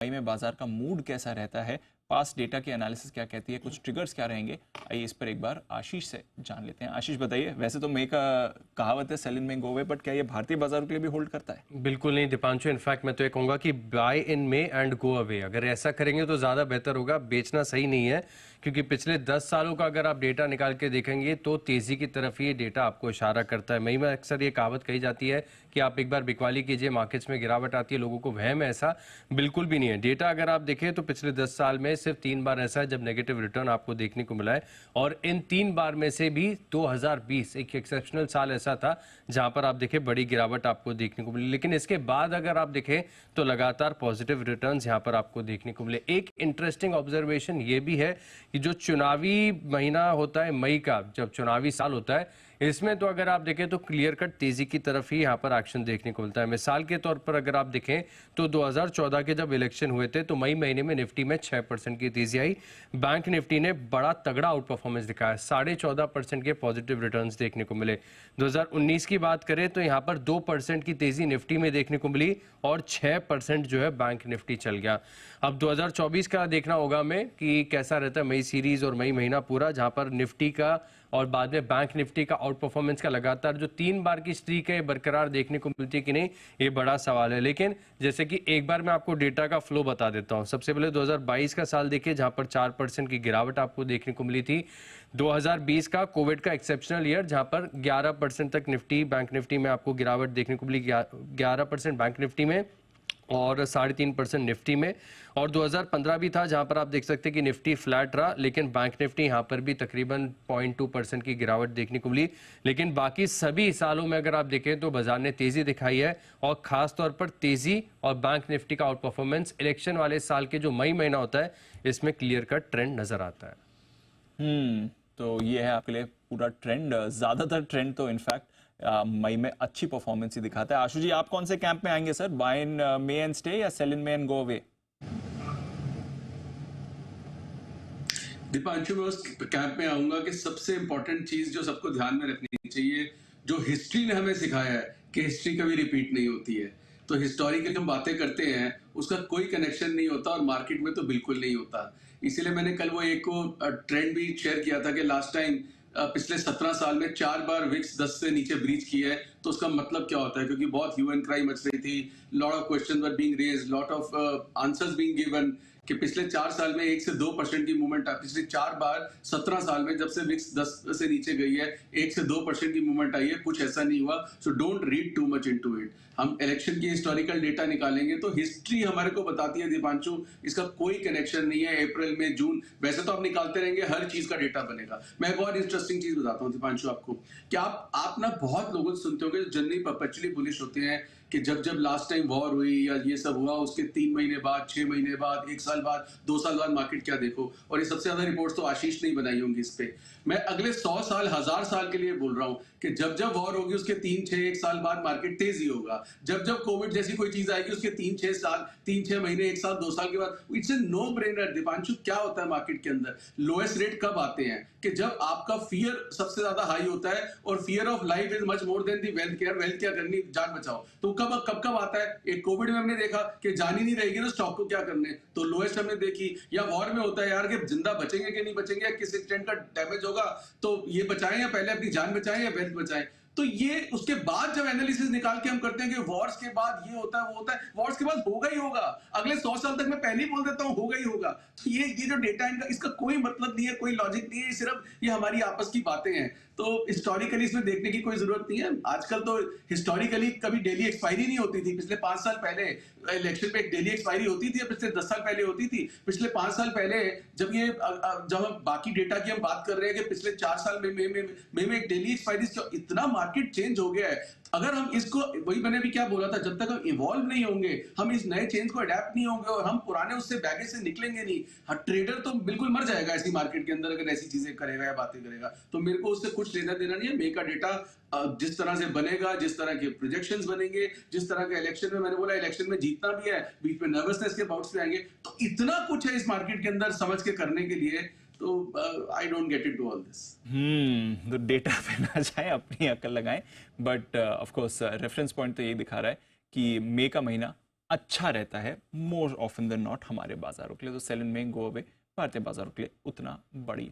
मई में बाजार का मूड कैसा रहता है, पास्ट डेटा की एनालिसिस क्या कहती है, कुछ ट्रिगर्स क्या रहेंगे, आइए इस पर एक बार आशीष से जान लेते हैं। आशीष बताइए, वैसे तो मई का कहावत है सेल इन में गो अवे, बट क्या ये भारतीय बाजारों के लिए भी होल्ड करता है? बिल्कुल नहीं दीपांशु, इनफैक्ट मैं तो ये कहूंगा कि buy in May and go away. अगर ऐसा करेंगे तो ज़्यादा बेहतर होगा। बेचना सही नहीं है, क्योंकि पिछले 10 सालों का अगर आप डेटा निकाल के देखेंगे तो तेज़ी की तरफ ही डेटा आपको इशारा करता है। मई में अक्सर ये कहावत कही जाती है कि आप एक बार बिकवाली कीजिए, मार्केट्स में गिरावट आती है, लोगों को वहम है। ऐसा बिल्कुल भी नहीं है। डेटा अगर आप देखें तो पिछले 10 साल में सिर्फ 3 बार ऐसा है जब नेगेटिव रिटर्न आपको देखने को मिला है, और इन 3 बार में से भी 2020 एक एक्सेप्शनल साल ऐसा था जहां पर आप देखें बड़ी गिरावट आपको देखने को मिली। लेकिन इसके बाद अगर आप देखें तो लगातार पॉजिटिव रिटर्न्स यहां पर आपको देखने को मिले। एक इंटरेस्टिंग ऑब्जर्वेशन ये भी है कि जो चुनावी महीना होता है मई का, जब चुनावी साल होता है, इसमें तो अगर आप देखें तो क्लियर कट तेजी की तरफ ही यहाँ पर एक्शन देखने को मिलता है। मिसाल के तौर पर अगर आप देखें तो 2014 के जब इलेक्शन हुए थे तो मई महीने में निफ्टी में 6% की तेजी आई। बैंक निफ्टी ने बड़ा तगड़ा आउट परफॉर्मेंस दिखाया, 14.5% के पॉजिटिव रिटर्न्स देखने को मिले। 2019 की बात करें तो यहाँ पर 2% की तेजी निफ्टी में देखने को मिली और 6% जो है बैंक निफ्टी चल गया। अब 2024 का देखना होगा हमें कि कैसा रहता है मई सीरीज और मई महीना पूरा, जहां पर निफ्टी का और बाद में बैंक निफ्टी का आउट परफॉर्मेंस का लगातार जो 3 बार की स्ट्रीक है बरकरार देखने को मिलती है कि नहीं, ये बड़ा सवाल है। लेकिन जैसे कि एक बार मैं आपको डेटा का फ्लो बता देता हूं। सबसे पहले 2022 का साल देखिए, जहां पर 4% की गिरावट आपको देखने को मिली थी। 2020 का कोविड का एक्सेप्शनल ईयर, जहां पर 11% तक निफ्टी बैंक निफ्टी में आपको गिरावट देखने को मिली, 11% बैंक निफ्टी में और 3.5% निफ्टी में। और 2015 भी था जहां पर आप देख सकते हैं कि निफ्टी फ्लैट रहा, लेकिन बैंक निफ्टी यहां पर भी तकरीबन 0.2% की गिरावट देखने को मिली। लेकिन बाकी सभी सालों में अगर आप देखें तो बाजार ने तेजी दिखाई है, और खास तौर पर तेजी और बैंक निफ्टी का आउट परफॉर्मेंस इलेक्शन वाले साल के जो मई महीना होता है इसमें क्लियर कट ट्रेंड नजर आता है। तो ये है आपके लिए पूरा ट्रेंड। ज्यादातर ट्रेंड तो इनफैक्ट मई में अच्छी परफॉर्मेंस ही दिखाता है। आशु जी, आप कौन से कैंप में आएंगे sir, buy in May and stay या sell in May and go away? Deepanshu, मैं उस कैंप में आऊंगा कि सबसे इंपॉर्टेंट चीज जो सबको ध्यान में रखनी चाहिए, जो हिस्ट्री ने हमें सिखाया है कि हिस्ट्री कभी रिपीट नहीं होती है। तो हिस्टोरिकल हम बातें करते हैं उसका कोई कनेक्शन नहीं होता, और मार्केट में तो बिल्कुल नहीं होता। इसीलिए मैंने कल वो एक ट्रेंड भी शेयर किया था कि लास्ट टाइम पिछले 17 साल में 4 बार विक्स 10 से नीचे ब्रीच किया है। तो उसका मतलब क्या होता है, क्योंकि बहुत ह्यू एंड क्राई मच रही थी, lot of question were being raised, lot of answers being given कि पिछले 4 साल में 1 से 2% की मूवमेंट, पिछले 4 बार 17 साल में जब से विक्स 10 से नीचे गई है 1 से 2% की मूवमेंट आई है, कुछ ऐसा नहीं हुआ। So don't read too much into it. हम इलेक्शन की हिस्टोरिकल डेटा निकालेंगे तो हिस्ट्री हमारे को बताती है दीपांशु, इसका कोई कनेक्शन नहीं है अप्रैल में जून, वैसे तो आप निकालते रहेंगे, हर चीज का डेटा बनेगा। मैं एक और इंटरेस्टिंग चीज बताता हूँ दीपांशु आपको, कि आप ना बहुत लोगों से सुनते होंगे जनरली परपेचुअली बुलिश होते हैं कि जब लास्ट टाइम वॉर हुई या ये सब हुआ उसके 3 महीने बाद, 6 महीने बाद, 1 साल बाद, 2 साल बाद मार्केट क्या देखो। और ये सबसे ज्यादा रिपोर्ट्स तो आशीष ने ही बनाई होंगी इस पे। मैं अगले 100 साल, 1000 साल के लिए बोल रहा हूं कि जब वॉर होगी उसके 3, 6, 1 साल बाद मार्केट तेजी होगा। जब कोविड जैसी कोई चीज आएगी उसके 3, 6 साल, 3, 6 महीने, 1 साल, 2 साल के बाद। It's a no brainer Deepanshu. क्या होता है मार्केट के अंदर, लोएस्ट रेट कब आते हैं कि जब आपका फियर सबसे ज्यादा हाई होता है, और fear of life is much more than the wealth care. Wealth क्या करनी, जान बचाओ। तो कब आता है, एक कोविड में हमने देखा कि जान ही नहीं रहेगी तो स्टॉक को क्या करने, तो लोएस्ट हमने देखी। या वॉर में होता है यार कि जिंदा बचेंगे कि नहीं बचेंगे, किस एक्सटेंट का डैमेज होगा, तो ये बचाएं या पहले अपनी जान बचाएं या वेल्थ बचाएं। तो ये उसके बाद जब एनालिसिस निकाल के हम करते हैं कि वॉर्स के बाद ये होता है वो होता है, वॉर्स के बाद होगा ही होगा, अगले 100 साल तक मैं पहले ही बोल देता हूं होगा ही होगा। तो ये जो डेटा है इसका कोई मतलब नहीं है, कोई लॉजिक नहीं है, सिर्फ ये हमारी आपस की बातें हैं। तो हिस्टोरिकली इसमें देखने की कोई जरूरत नहीं है। आजकल तो हिस्टोरिकली कभी डेली एक्सपायरी नहीं होती थी। पिछले 5 साल पहले इलेक्शन पे एक डेली एक्सपायरी होती थी, पिछले 10 साल पहले होती थी। पिछले 5 साल पहले जब हम बाकी डेटा की हम बात कर रहे हैं कि पिछले 4 साल में एक डेली एक्सपायरी, इतना मार्केट चेंज हो गया है। अगर हम इसको, वही मैंने भी क्या बोला था, जब तक हम इवॉल्व नहीं होंगे, हम इस नए चेंज को अडेप्ट नहीं होंगे और हम पुराने उससे बैगेज से निकलेंगे नहीं, हर ट्रेडर तो बिल्कुल मर जाएगा ऐसी मार्केट के अंदर अगर ऐसी चीजें करेगा या बातें करेगा। तो मेरे को उससे कुछ लेना देना नहीं है। मे का डेटा जिस तरह से बनेगा, जिस तरह के प्रोजेक्शंस बनेंगे, जिस तरह के इलेक्शन में, मैंने बोला इलेक्शन में जीतना भी है, बीच में नर्वसनेस के बाउट्स पे आएंगे, तो इतना कुछ है इस मार्केट के अंदर समझ के करने के लिए। तो I don't get into all this. तो डेटा पे ना जाए, अपनी अकल लगाएं, but of course reference point तो यही दिखा रहा है कि मई का महीना अच्छा रहता है मोर ऑफन देन नॉट हमारे बाजारों के लिए। तो सेल इन में गो अवे भारतीय बाजारों के लिए उतना बड़ी